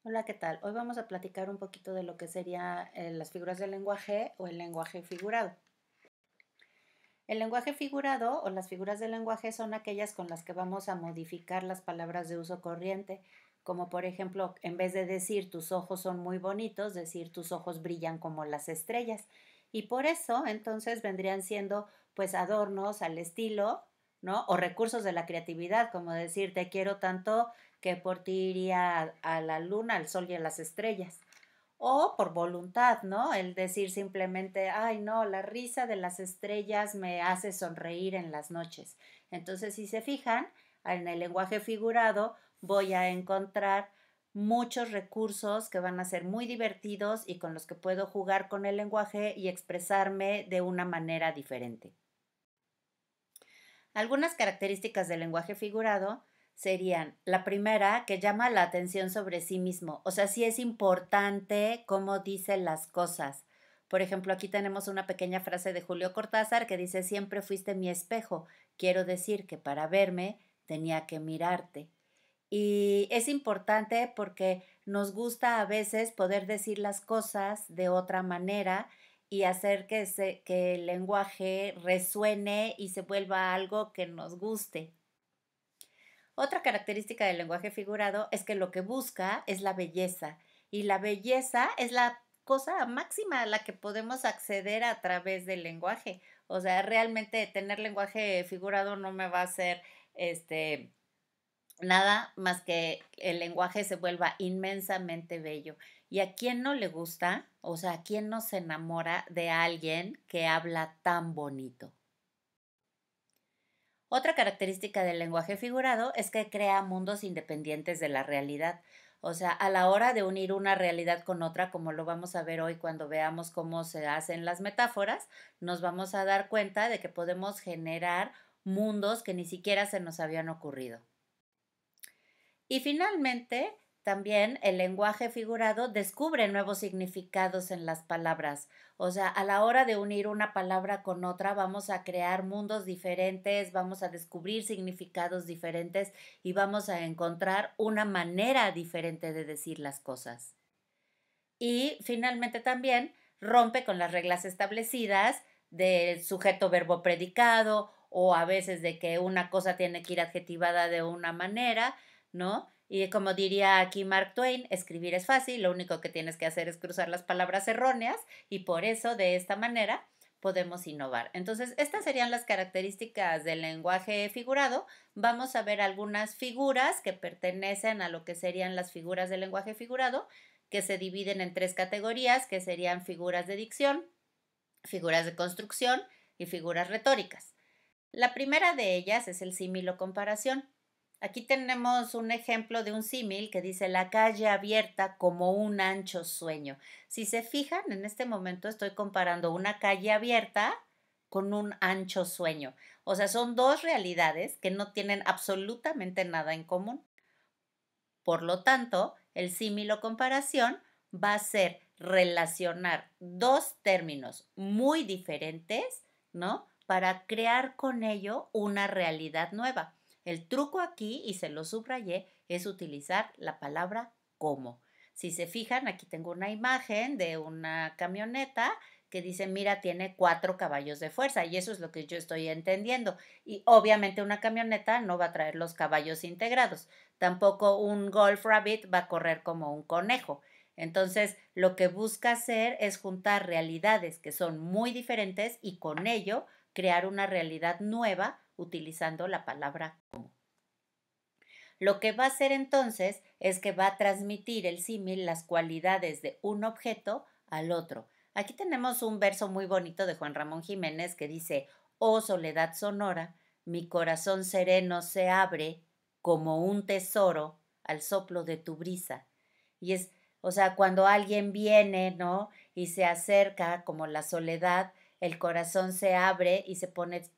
Hola, ¿qué tal? Hoy vamos a platicar un poquito de lo que serían las figuras del lenguaje o el lenguaje figurado. El lenguaje figurado o las figuras del lenguaje son aquellas con las que vamos a modificar las palabras de uso corriente, como por ejemplo, en vez de decir tus ojos son muy bonitos, decir tus ojos brillan como las estrellas. Y por eso, entonces, vendrían siendo pues adornos al estilo, ¿no? O recursos de la creatividad, como decir te quiero tanto que por ti iría a la luna, al sol y a las estrellas. O por voluntad, ¿no? El decir simplemente, ay, no, la risa de las estrellas me hace sonreír en las noches. Entonces, si se fijan, en el lenguaje figurado voy a encontrar muchos recursos que van a ser muy divertidos y con los que puedo jugar con el lenguaje y expresarme de una manera diferente. Algunas características del lenguaje figurado serían, la primera, que llama la atención sobre sí mismo. O sea, sí es importante cómo dice las cosas. Por ejemplo, aquí tenemos una pequeña frase de Julio Cortázar que dice, siempre fuiste mi espejo. Quiero decir que para verme tenía que mirarte. Y es importante porque nos gusta a veces poder decir las cosas de otra manera y hacer que el lenguaje resuene y se vuelva algo que nos guste. Otra característica del lenguaje figurado es que lo que busca es la belleza y la belleza es la cosa máxima a la que podemos acceder a través del lenguaje. O sea, realmente tener lenguaje figurado no me va a hacer nada más que el lenguaje se vuelva inmensamente bello. ¿Y a quién no le gusta? O sea, ¿a quién no se enamora de alguien que habla tan bonito? Otra característica del lenguaje figurado es que crea mundos independientes de la realidad. O sea, a la hora de unir una realidad con otra, como lo vamos a ver hoy cuando veamos cómo se hacen las metáforas, nos vamos a dar cuenta de que podemos generar mundos que ni siquiera se nos habían ocurrido. Y finalmente, también el lenguaje figurado descubre nuevos significados en las palabras. O sea, a la hora de unir una palabra con otra, vamos a crear mundos diferentes, vamos a descubrir significados diferentes y vamos a encontrar una manera diferente de decir las cosas. Y finalmente también rompe con las reglas establecidas del sujeto verbo predicado o a veces de que una cosa tiene que ir adjetivada de una manera, ¿no? Y como diría aquí Mark Twain, escribir es fácil, lo único que tienes que hacer es cruzar las palabras erróneas y por eso de esta manera podemos innovar. Entonces, estas serían las características del lenguaje figurado. Vamos a ver algunas figuras que pertenecen a lo que serían las figuras del lenguaje figurado que se dividen en tres categorías, que serían figuras de dicción, figuras de construcción y figuras retóricas. La primera de ellas es el símil o comparación. Aquí tenemos un ejemplo de un símil que dice la calle abierta como un ancho sueño. Si se fijan, en este momento estoy comparando una calle abierta con un ancho sueño. O sea, son dos realidades que no tienen absolutamente nada en común. Por lo tanto, el símil o comparación va a ser relacionar dos términos muy diferentes, ¿no? Para crear con ello una realidad nueva. El truco aquí, y se lo subrayé, es utilizar la palabra como. Si se fijan, aquí tengo una imagen de una camioneta que dice, mira, tiene 4 caballos de fuerza, y eso es lo que yo estoy entendiendo. Y obviamente una camioneta no va a traer los caballos integrados. Tampoco un Golf Rabbit va a correr como un conejo. Entonces, lo que busca hacer es juntar realidades que son muy diferentes y con ello crear una realidad nueva utilizando la palabra como. Lo que va a hacer entonces es que va a transmitir el símil las cualidades de un objeto al otro. Aquí tenemos un verso muy bonito de Juan Ramón Jiménez que dice, oh soledad sonora, mi corazón sereno se abre como un tesoro al soplo de tu brisa. Y es, o sea, cuando alguien viene, ¿no? Y se acerca como la soledad, el corazón se abre y se pone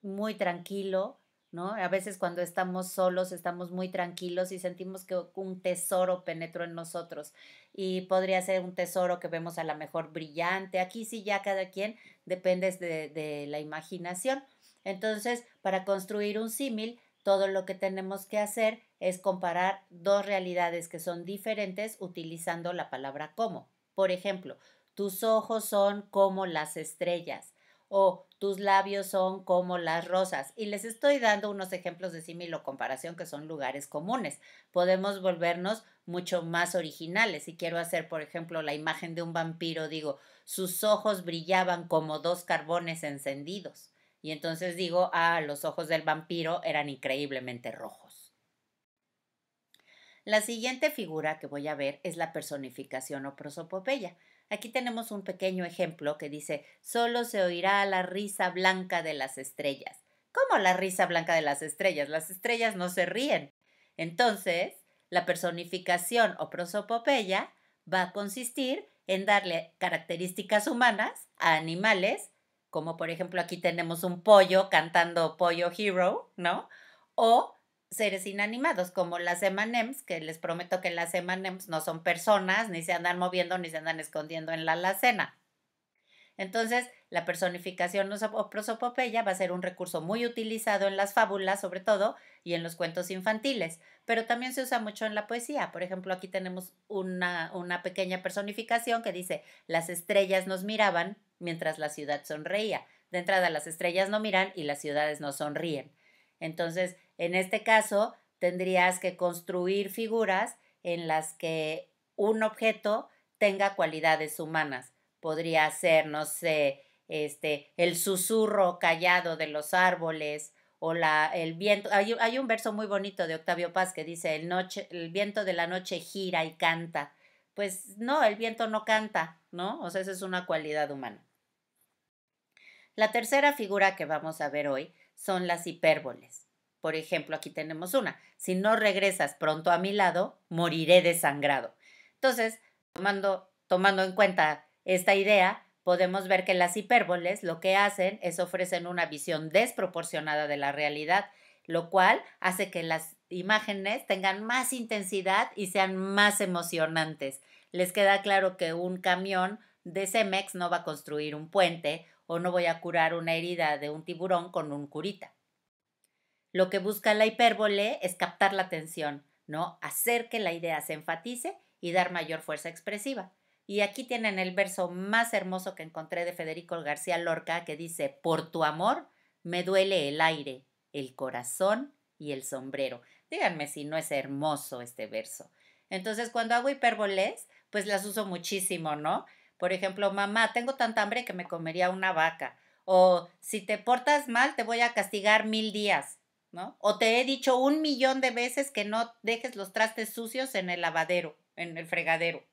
muy tranquilo, ¿no? A veces cuando estamos solos estamos muy tranquilos y sentimos que un tesoro penetró en nosotros y podría ser un tesoro que vemos a lo mejor brillante. Aquí sí ya cada quien depende de la imaginación. Entonces, para construir un símil, todo lo que tenemos que hacer es comparar dos realidades que son diferentes utilizando la palabra como. Por ejemplo, tus ojos son como las estrellas o tus labios son como las rosas. Y les estoy dando unos ejemplos de símil o comparación que son lugares comunes. Podemos volvernos mucho más originales. Si quiero hacer, por ejemplo, la imagen de un vampiro, digo, sus ojos brillaban como dos carbones encendidos. Y entonces digo, los ojos del vampiro eran increíblemente rojos. La siguiente figura que voy a ver es la personificación o prosopopeya. Aquí tenemos un pequeño ejemplo que dice, solo se oirá la risa blanca de las estrellas. ¿Cómo la risa blanca de las estrellas? Las estrellas no se ríen. Entonces, la personificación o prosopopeya va a consistir en darle características humanas a animales, como por ejemplo aquí tenemos un pollo cantando Pollo Hero, ¿no? O seres inanimados, como las M&M's, que les prometo que las M&M's no son personas, ni se andan moviendo, ni se andan escondiendo en la alacena. Entonces, la personificación o prosopopeya va a ser un recurso muy utilizado en las fábulas, sobre todo, y en los cuentos infantiles, pero también se usa mucho en la poesía. Por ejemplo, aquí tenemos una pequeña personificación que dice, las estrellas nos miraban mientras la ciudad sonreía. De entrada, las estrellas no miran y las ciudades no sonríen. Entonces, en este caso, tendrías que construir figuras en las que un objeto tenga cualidades humanas. Podría ser, no sé, el susurro callado de los árboles o el viento. Hay un verso muy bonito de Octavio Paz que dice, el viento de la noche gira y canta. Pues no, el viento no canta, ¿no? O sea, esa es una cualidad humana. La tercera figura que vamos a ver hoy son las hipérboles. Por ejemplo, aquí tenemos una. Si no regresas pronto a mi lado, moriré desangrado. Entonces, tomando en cuenta esta idea, podemos ver que las hipérboles lo que hacen es ofrecen una visión desproporcionada de la realidad, lo cual hace que las imágenes tengan más intensidad y sean más emocionantes. Les queda claro que un camión de Cemex no va a construir un puente o no voy a curar una herida de un tiburón con un curita. Lo que busca la hipérbole es captar la atención, ¿no? Hacer que la idea se enfatice y dar mayor fuerza expresiva. Y aquí tienen el verso más hermoso que encontré de Federico García Lorca que dice, por tu amor me duele el aire, el corazón y el sombrero. Díganme si no es hermoso este verso. Entonces, cuando hago hipérboles, pues las uso muchísimo, ¿no? Por ejemplo, mamá, tengo tanta hambre que me comería una vaca. O si te portas mal, te voy a castigar 1000 días, ¿no? O te he dicho 1 millón de veces que no dejes los trastes sucios en el lavadero, en el fregadero.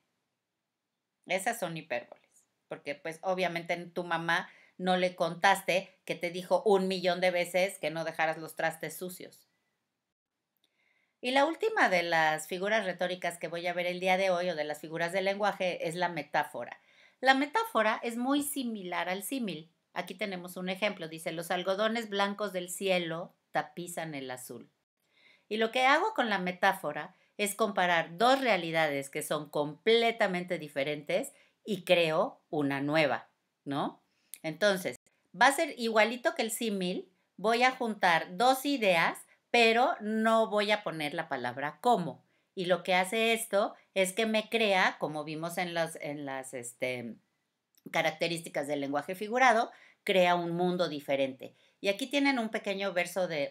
Esas son hipérboles, porque pues obviamente tu mamá no le contaste que te dijo 1 millón de veces que no dejaras los trastes sucios. Y la última de las figuras retóricas que voy a ver el día de hoy o de las figuras del lenguaje es la metáfora. La metáfora es muy similar al símil. Aquí tenemos un ejemplo. Dice, los algodones blancos del cielo tapizan el azul. Y lo que hago con la metáfora es comparar dos realidades que son completamente diferentes y creo una nueva, ¿no? Entonces, va a ser igualito que el símil. Voy a juntar dos ideas pero no voy a poner la palabra como. Y lo que hace esto es que me crea, como vimos en las características del lenguaje figurado, crea un mundo diferente. Y aquí tienen un pequeño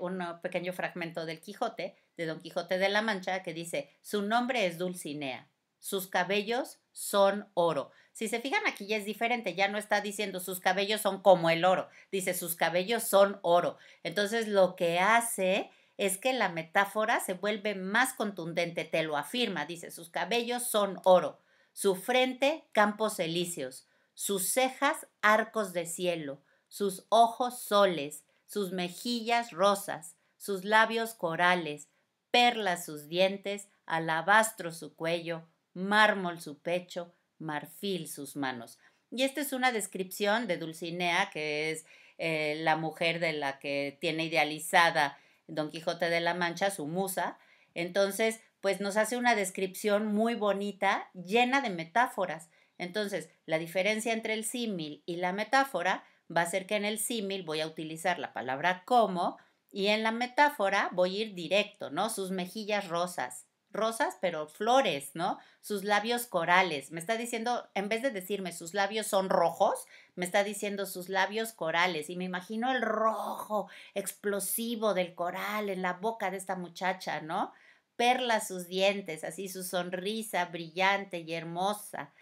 un pequeño fragmento del Quijote, de Don Quijote de la Mancha, que dice, su nombre es Dulcinea, sus cabellos son oro. Si se fijan aquí ya es diferente, ya no está diciendo sus cabellos son como el oro, dice sus cabellos son oro. Entonces lo que hace es que la metáfora se vuelve más contundente, te lo afirma, dice sus cabellos son oro, su frente campos elíseos, sus cejas arcos de cielo, sus ojos soles, sus mejillas rosas, sus labios corales, perlas sus dientes, alabastro su cuello, mármol su pecho, marfil sus manos. Y esta es una descripción de Dulcinea, que es la mujer de la que tiene idealizada Don Quijote de la Mancha, su musa. Entonces, pues nos hace una descripción muy bonita, llena de metáforas. Entonces, la diferencia entre el símil y la metáfora va a ser que en el símil voy a utilizar la palabra como Y en la metáfora voy a ir directo, ¿no? Sus mejillas rosas, rosas pero flores, ¿no? Sus labios corales. Me está diciendo, en vez de decirme sus labios son rojos, me está diciendo sus labios corales. Y me imagino el rojo explosivo del coral en la boca de esta muchacha, ¿no? Perlas sus dientes, así su sonrisa brillante y hermosa.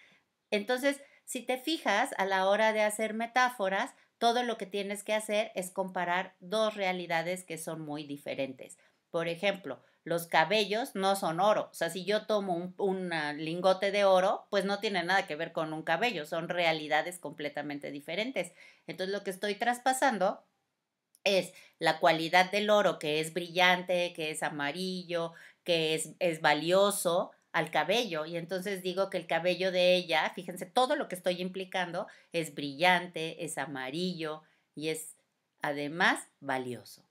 Entonces, si te fijas, a la hora de hacer metáforas, todo lo que tienes que hacer es comparar dos realidades que son muy diferentes. Por ejemplo, los cabellos no son oro. O sea, si yo tomo un lingote de oro, pues no tiene nada que ver con un cabello, son realidades completamente diferentes. Entonces, lo que estoy traspasando es la cualidad del oro, que es brillante, que es amarillo, que es valioso al cabello. Y entonces digo que el cabello de ella, fíjense, todo lo que estoy implicando es brillante, es amarillo y es además valioso.